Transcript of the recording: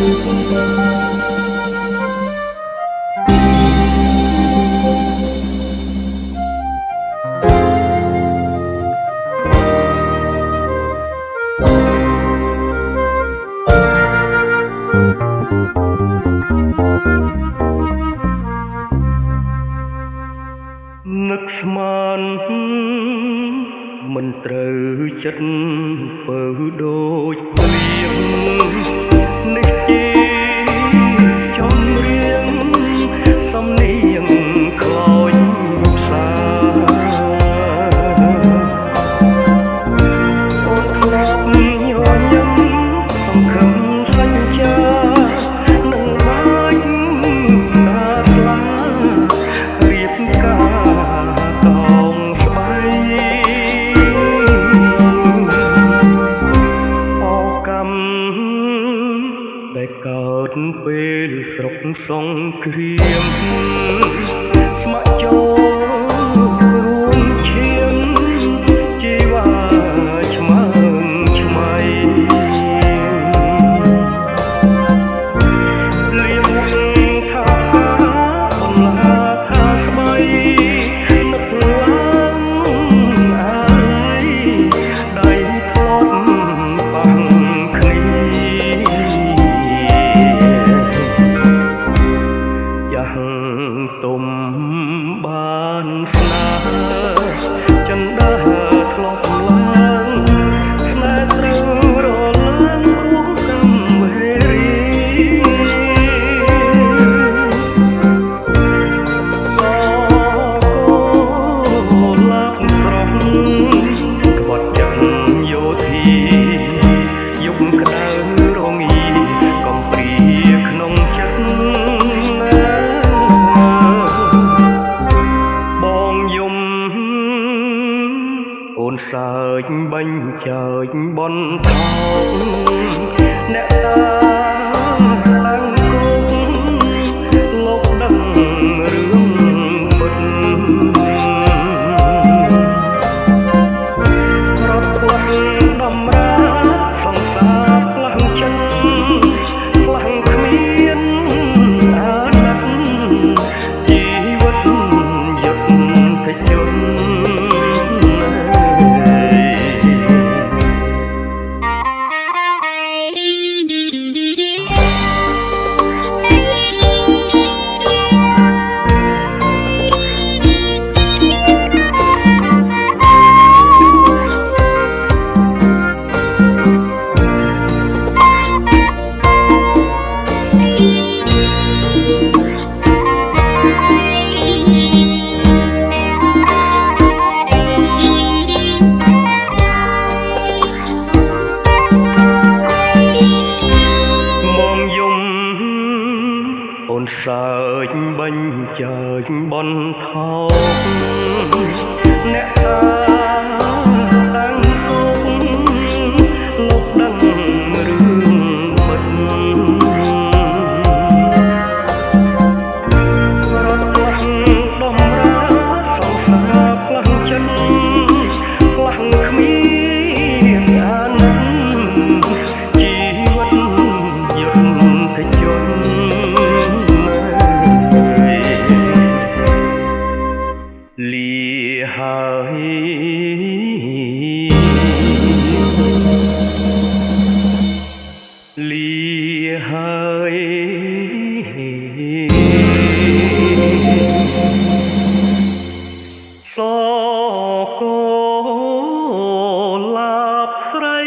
នឹកស្មានមិនត្រូវចិត្តបើដូចព្រៀងនេះជាចំរៀងសំនៀងខ្លោចផ្សាអូនធ្លាប់ញញឹមសង្ឃឹមសញ្ចានឹងបាច់ណាស្លារៀបការតងស្បៃអកម្មដែលកើតពេលស្រុកសង្គ្រាមស្ម័គ្រចូលរួមឈាមជីវ៉ាឆ្មើងឆ្មៃលៀមថាបន្លាថាស្បៃនឹកឡើងអាយដៃធ្លាប់បាំងគ្នាយ៉ាងទុំបានស្នាចិនដើធ្លាប់ឡើងស្នេហ៍ត្រូវរឡើងព្រោះកម្មវេរីសកូលាប់ស្រស់ក្បត់ចាំយោធាយកក្តៅរងាកំព្រាក្នុងចិត្តបងយំអូនសើចបាញ់ចើចបនថោកអ្នកតាឡើងគុកលោកដឹងរឿងពិតរត់ផ្លាំងដំរាសង្សារផ្លាំងចិត្តផ្លាំងគ្មានអាណិតជីវិតយុទ្ធជនអូនសើចបាញ់ចើចបនថោកអ្នកតាឡើងគុកលោកដឹងរឿងពិតរត់ផ្លាំងដំរាសង្សារផ្លាំងចិត្តផ្លាំងគ្មានអាណិតជីវិតយុទ្ធជនលាហើយលាហើយសកូលាប់ស្រី